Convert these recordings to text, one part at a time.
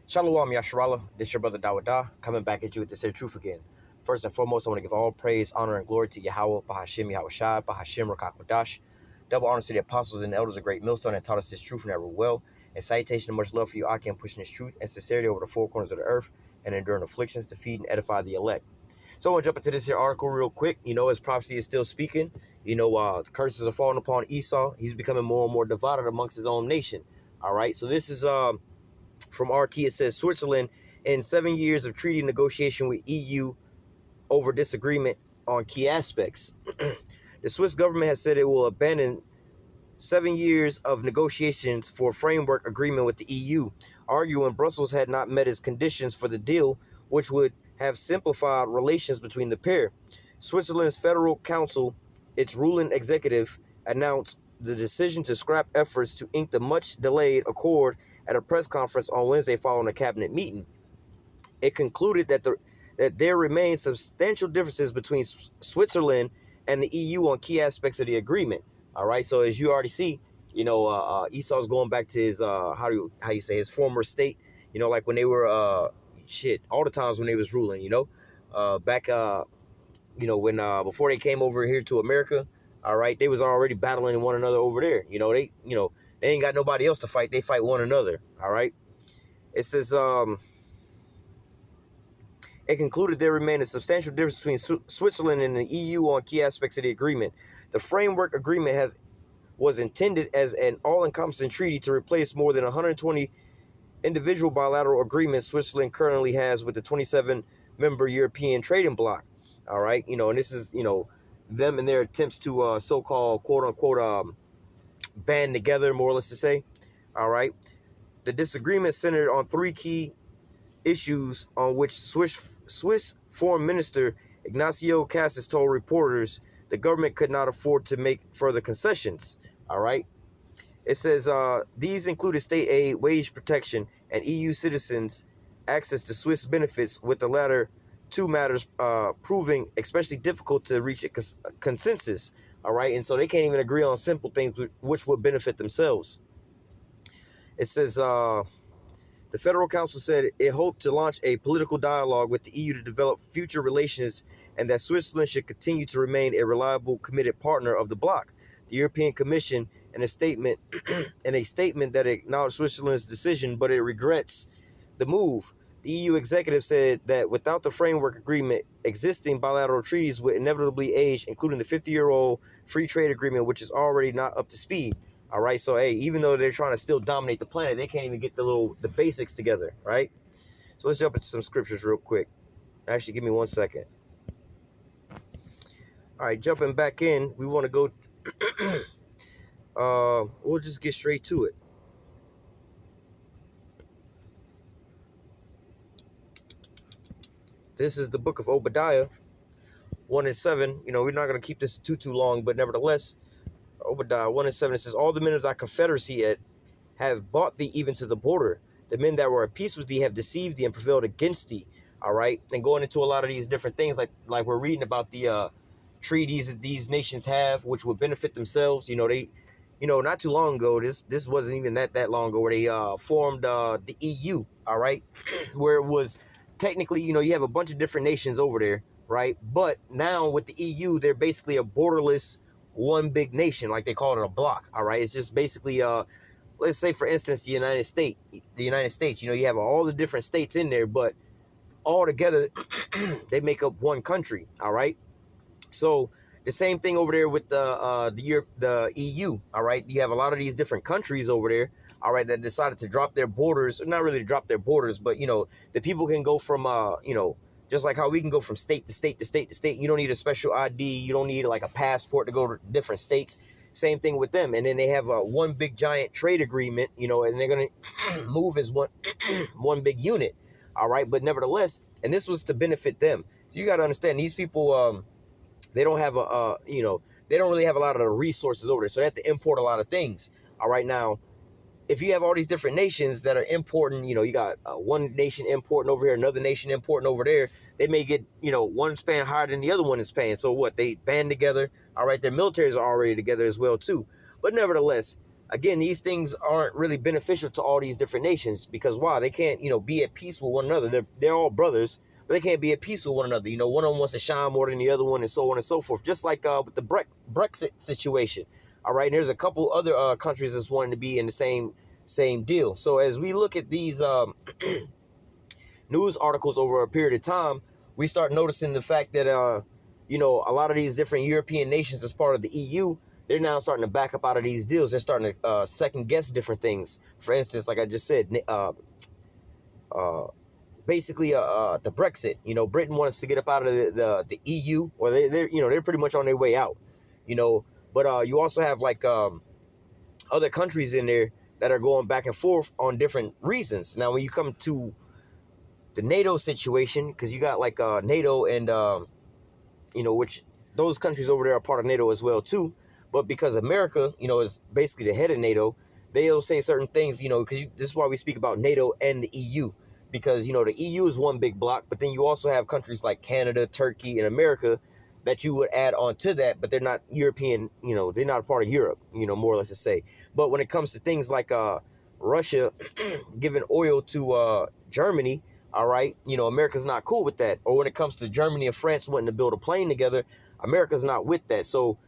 Shalom Yasharala, this your brother Dawada, coming back at you with the said truth again. First and foremost, I want to give all praise, honor, and glory to Yahweh, Bahashim Yahweh Shai, Bahashim Rakakwadash. Double honors to the apostles and the elders of Great Millstone that taught us this truth and that well. And salutation and much love for you, Aki, and pushing this truth and sincerity over the four corners of the earth and enduring afflictions to feed and edify the elect. So I want to jump into this here article real quick. As prophecy is still speaking, the curses are falling upon Esau. He's becoming more and more divided amongst his own nation. All right, so this is from RT. It says Switzerland in 7 years of treaty negotiation with EU over disagreement on key aspects. The Swiss government has said it will abandon 7 years of negotiations for a framework agreement with the EU, arguing Brussels had not met its conditions for the deal, which would have simplified relations between the pair. Switzerland's Federal Council, its ruling executive, announced the decision to scrap efforts to ink the much delayed accord at a press conference on Wednesday following a cabinet meeting. It concluded that there remain substantial differences between Switzerland and the EU on key aspects of the agreement. All right, so as you already see, Esau's going back to his his former state. Like when they were all the times when they was ruling. Back when before they came over here to America. All right, they was already battling one another over there. They ain't got nobody else to fight. They fight one another. All right. It says it concluded there remained a substantial difference between Switzerland and the EU on key aspects of the agreement. The framework agreement was intended as an all-encompassing treaty to replace more than 120 individual bilateral agreements Switzerland currently has with the 27-member European trading bloc. All right, and this is them and their attempts to so-called quote-unquote band together, more or less to say. All right, the disagreement centered on three key issues on which Swiss Foreign Minister Ignacio Cassis told reporters the government could not afford to make further concessions. All right. It says these included state aid, wage protection, and EU citizens' access to Swiss benefits, with the latter two matters proving especially difficult to reach a consensus. All right. And so they can't even agree on simple things which would benefit themselves. It says the Federal Council said it hoped to launch a political dialogue with the EU to develop future relations and that Switzerland should continue to remain a reliable, committed partner of the bloc. The European Commission, in a statement that acknowledged Switzerland's decision, but it regrets the move. The EU executive said that without the framework agreement, existing bilateral treaties would inevitably age, including the 50-year-old free trade agreement, which is already not up to speed. All right, so hey, even though they're trying to still dominate the planet, they can't even get the basics together, right? So let's jump into some scriptures real quick. Actually, give me 1 second. All right, jumping back in, we want to go. We'll just get straight to it. This is the book of Obadiah, 1 and 7. We're not going to keep this too long, but nevertheless, Obadiah 1 and 7, it says, all the men of thy confederacy have bought thee even to the border. The men that were at peace with thee have deceived thee and prevailed against thee. All right. And going into a lot of these different things, like we're reading about the treaties that these nations have, which would benefit themselves. They, not too long ago, this wasn't even that long ago, where they formed the EU. All right. Where it was technically, you have a bunch of different nations over there. Right. But now with the EU, they're basically a borderless one big nation, like they call it a bloc. All right. It's just basically let's say, for instance, the United States, you have all the different states in there, but all together, they make up one country. All right. So the same thing over there with the EU. All right. You have a lot of these different countries over there. All right. That decided to drop their borders, not really to drop their borders, but, the people can go from, just like how we can go from state to state to state to state. You don't need a special ID. You don't need like a passport to go to different states. Same thing with them. And then they have one big giant trade agreement, and they're going to move as one big unit. All right. But nevertheless, and this was to benefit them. You got to understand, these people, they don't have they don't really have a lot of the resources over there. So they have to import a lot of things. All right. Now, if you have all these different nations that are importing, you got one nation importing over here, another nation importing over there, they may get, one's paying higher than the other one is paying. So what? They band together. All right. Their militaries are already together as well, too. But nevertheless, again, these things aren't really beneficial to all these different nations because why? They can't, be at peace with one another. They're all brothers, but they can't be at peace with one another. One of them wants to shine more than the other one, and so on and so forth. Just like with the Brexit situation. All right, and there's a couple other countries that's wanting to be in the same deal. So as we look at these news articles over a period of time, we start noticing the fact that a lot of these different European nations as part of the EU, they're now starting to back up out of these deals. They're starting to second guess different things. For instance, like I just said, basically the Brexit. Britain wants to get up out of the EU, or they're pretty much on their way out. But you also have like other countries in there that are going back and forth on different reasons. Now, when you come to the NATO situation, because you got like NATO and which those countries over there are part of NATO as well too. But because America, is basically the head of NATO, they'll say certain things, because this is why we speak about NATO and the EU. Because, the EU is one big block, but then you also have countries like Canada, Turkey, and America that you would add on to that, but they're not European, they're not a part of Europe, more or less to say. But when it comes to things like Russia giving oil to Germany, all right, America's not cool with that. Or when it comes to Germany and France wanting to build a plane together, America's not with that. So,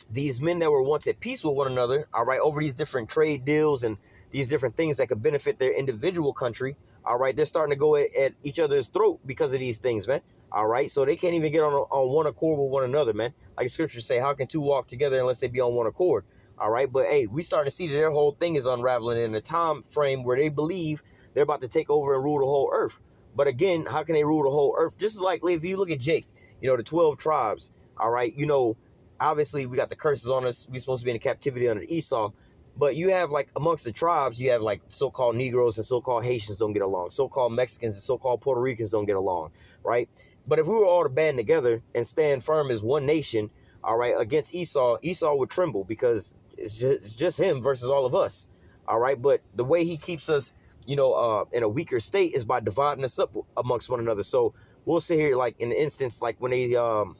these men that were once at peace with one another, all right, over these different trade deals and these different things that could benefit their individual country, all right, they're starting to go at each other's throat because of these things, man. All right, so they can't even get on one accord with one another, man. Like the scriptures say, how can two walk together unless they be on one accord? All right, but hey, we starting to see that their whole thing is unraveling in a time frame where they believe they're about to take over and rule the whole earth. But again, how can they rule the whole earth? Just like if you look at Jake, the 12 tribes, all right, obviously we got the curses on us. We're supposed to be in captivity under Esau. But you have like amongst the tribes, you have like so-called Negroes and so-called Haitians don't get along. So-called Mexicans and so-called Puerto Ricans don't get along, right? But if we were all to band together and stand firm as one nation, all right, against Esau, Esau would tremble because it's just him versus all of us, all right? But the way he keeps us, in a weaker state is by dividing us up amongst one another. So we'll sit here like in the instance, like when the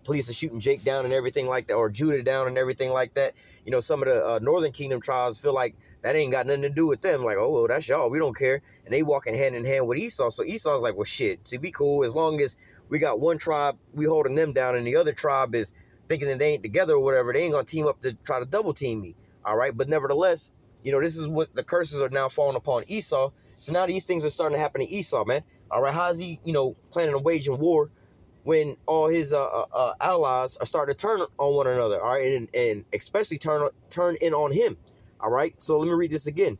police are shooting Jake down and everything like that, or Judah down and everything like that. Some of the Northern Kingdom tribes feel like that ain't got nothing to do with them. Like, oh, well, that's y'all. We don't care. And they walking hand in hand with Esau. So Esau's like, well, shit. See, we cool as long as we got one tribe, we holding them down, and the other tribe is thinking that they ain't together or whatever. They ain't going to team up to try to double team me. All right. But nevertheless, this is what the curses are now falling upon Esau. So now these things are starting to happen to Esau, man. All right. How is he, planning on waging war when all his allies are starting to turn on one another, all right, and especially turn in on him, all right? So let me read this again.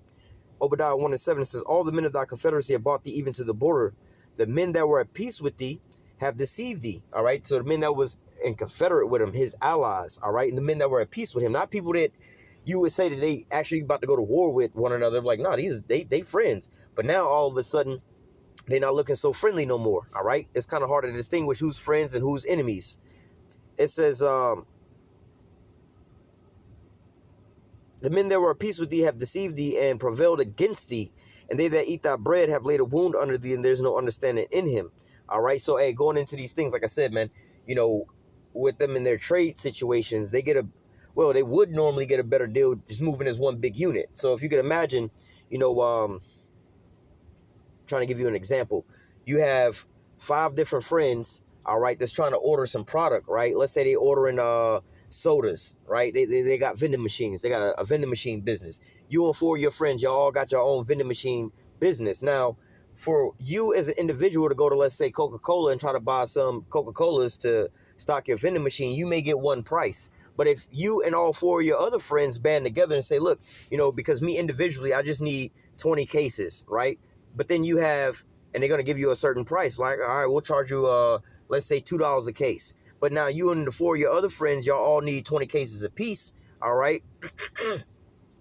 Obadiah 1:7 says, all the men of thy confederacy have brought thee even to the border. The men that were at peace with thee have deceived thee, all right? So the men that was in confederate with him, his allies, all right, and the men that were at peace with him, not people that you would say that they actually about to go to war with one another, like, no, they friends. But now all of a sudden, they're not looking so friendly no more, all right? It's kind of hard to distinguish who's friends and who's enemies. It says, the men that were at peace with thee have deceived thee and prevailed against thee, and they that eat thy bread have laid a wound under thee, and there's no understanding in him, all right? So, hey, going into these things, like I said, man, with them in their trade situations, they would normally get a better deal just moving as one big unit. So if you could imagine, trying to give you an example, you have 5 different friends, all right, that's trying to order some product, right? Let's say they ordering sodas, right? They got vending machines. They got a vending machine business. You and 4 of your friends, y'all all got your own vending machine business. Now, for you as an individual to go to, let's say, Coca-Cola and try to buy some Coca-Colas to stock your vending machine, you may get one price. But if you and all 4 of your other friends band together and say, look, because me individually, I just need 20 cases, right? But then you have, and they're going to give you a certain price. Like, all right, we'll charge you, let's say $2 a case. But now you and the 4 of your other friends, y'all all need 20 cases apiece. All right.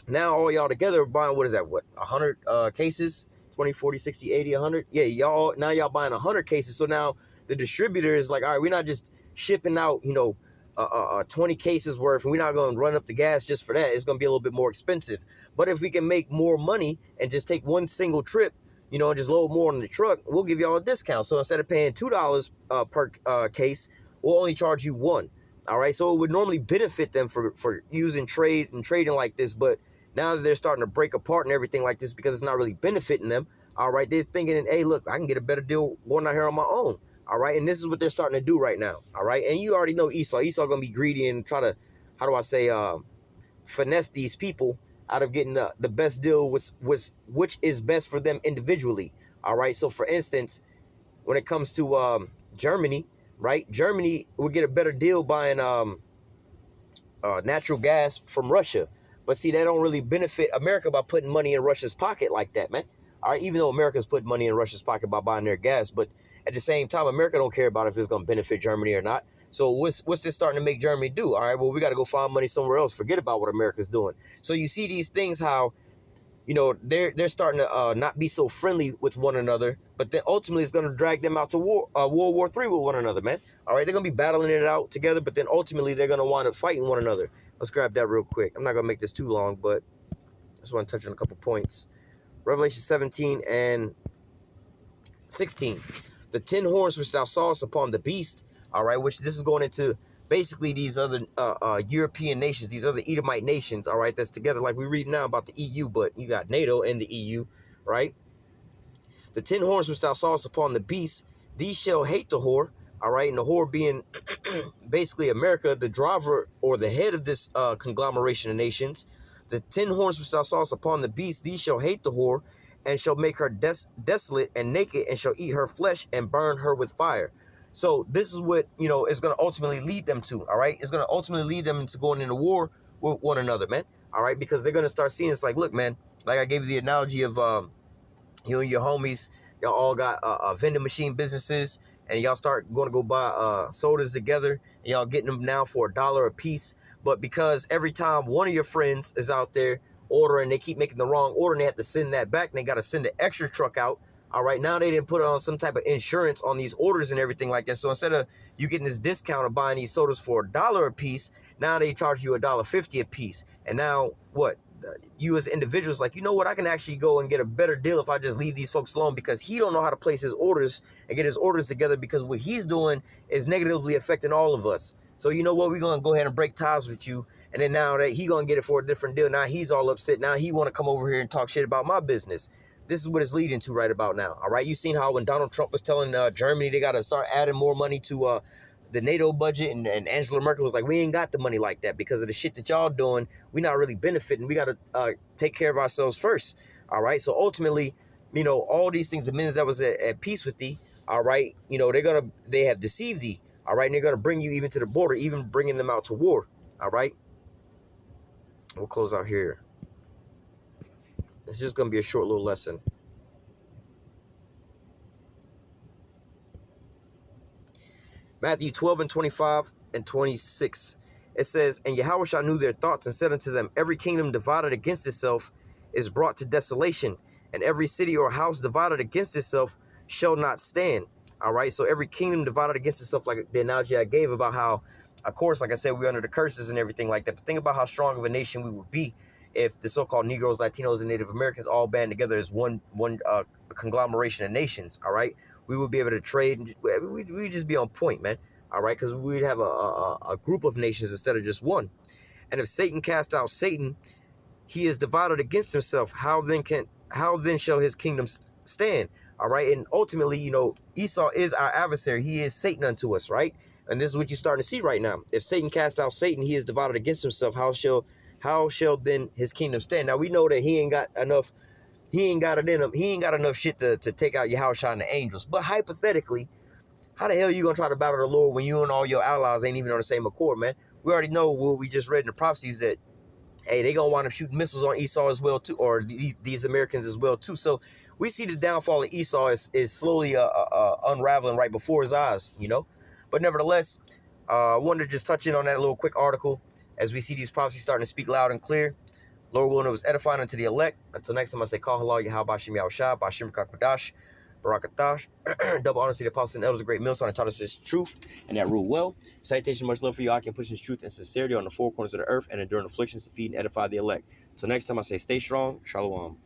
Now all y'all together are buying, what is that? What, 100 cases? 20, 40, 60, 80, 100? Yeah, y'all buying 100 cases. So now the distributor is like, all right, we're not just shipping out, 20 cases worth, and we're not going to run up the gas just for that. It's going to be a little bit more expensive. But if we can make more money and just take one single trip, and just load more on the truck, we'll give y'all a discount. So instead of paying $2 per case, we'll only charge you $1. All right, so it would normally benefit them for using trades and trading like this, but now that they're starting to break apart and everything like this because it's not really benefiting them, all right, they're thinking, hey, look, I can get a better deal going out here on my own. All right, and this is what they're starting to do right now. All right, and you already know Esau. Esau gonna be greedy and try to, how do I say, finesse these people out of getting the best deal, which is best for them individually. All right, so for instance, when it comes to Germany, right? Germany would get a better deal buying natural gas from Russia. But see, they don't really benefit America by putting money in Russia's pocket like that, man. All right, even though America's putting money in Russia's pocket by buying their gas, but at the same time, America don't care about if it's going to benefit Germany or not. So what's this starting to make Germany do? All right, well, we got to go find money somewhere else. Forget about what America's doing. So you see these things, how, you know, they're starting to not be so friendly with one another, but then ultimately it's going to drag them out to World War III with one another, man. All right, they're going to be battling it out together, but then ultimately they're going to wind up fighting one another. Let's grab that real quick. I'm not going to make this too long, but I just want to touch on a couple points. Revelation 17 and 16. The 10 horns which thou sawest upon the beast, all right, which this is going into basically these other European nations, these other Edomite nations, all right, that's together, like we read now about the EU, but you got NATO and the EU, right? The 10 horns which thou sawest upon the beast, these shall hate the whore, all right, and the whore being basically America, the driver or the head of this conglomeration of nations. The 10 horns which thou sawest upon the beast, these shall hate the whore, and shall make her desolate and naked, and shall eat her flesh and burn her with fire. So this is what, you know, is going to ultimately lead them to, all right? It's going to ultimately lead them into going into war with one another, man, all right? Because they're going to start seeing, it's like, look, man, like I gave you the analogy of, you and your homies, y'all all got vending machine businesses, and y'all start going to go buy sodas together, and y'all getting them now for $1 a piece. But because every time one of your friends is out there ordering, they keep making the wrong order, and they have to send that back, and they got to send an extra truck out. All right, now they didn't put on some type of insurance on these orders and everything like that. So instead of you getting this discount of buying these sodas for $1 a piece, now they charge you $1.50 a piece. And now what? You as individuals, like, you know what, I can actually go and get a better deal if I just leave these folks alone, because he don't know how to place his orders and get his orders together, because what he's doing is negatively affecting all of us. So you know what, we're going to go ahead and break ties with you. And then now that he going to get it for a different deal, now he's all upset. Now he want to come over here and talk shit about my business. This is what it's leading to right about now. All right, you seen how when Donald Trump was telling Germany they got to start adding more money to the NATO budget, and Angela Merkel was like, we ain't got the money like that because of the shit that y'all doing. We not really benefiting. We got to take care of ourselves first. All right, so ultimately, you know, all these things, the men that was at peace with thee, all right, you know, they have deceived thee. All right, and they're going to bring you even to the border, even bringing them out to war. All right, we'll close out here. It's just going to be a short little lesson. Matthew 12 and 25 and 26. It says, and Yahushua knew their thoughts and said unto them, every kingdom divided against itself is brought to desolation, and every city or house divided against itself shall not stand. All right, so every kingdom divided against itself, like the analogy I gave about how, of course, like I said, we're under the curses and everything like that. But think about how strong of a nation we would be if the so-called Negroes, Latinos, and Native Americans all band together as one conglomeration of nations. All right, we would be able to trade. We'd just be on point, man. All right, because we'd have a group of nations instead of just one. And if Satan cast out Satan, he is divided against himself. How then shall his kingdom stand? All right, and ultimately, you know, Esau is our adversary. He is Satan unto us, right? And this is what you're starting to see right now. If Satan cast out Satan, he is divided against himself. How shall then his kingdom stand? Now we know that he ain't got enough. He ain't got it in him. He ain't got enough shit to take out Yahushua and the angels. But hypothetically, how the hell are you going to try to battle the Lord when you and all your allies ain't even on the same accord, man? We already know what we just read in the prophecies that, hey, they going to wind up shooting missiles on Esau as well, too, or these Americans as well, too. So we see the downfall of Esau is slowly unraveling right before his eyes, you know? But nevertheless, I wanted to just touch in on that little quick article as we see these prophecies starting to speak loud and clear. Lord willing, it was edifying unto the elect. Until next time, I say, Call halal, Yahweh, Bashim Yahushua, Bashim Kakwadash, Barakatash. Double honor to the apostles and elders, a great millstone, and taught us this truth, and that rule well. Salutation, much love for you. I can push this truth and sincerity on the four corners of the earth and enduring afflictions to feed and edify the elect. Until next time, I say, stay strong. Shalom.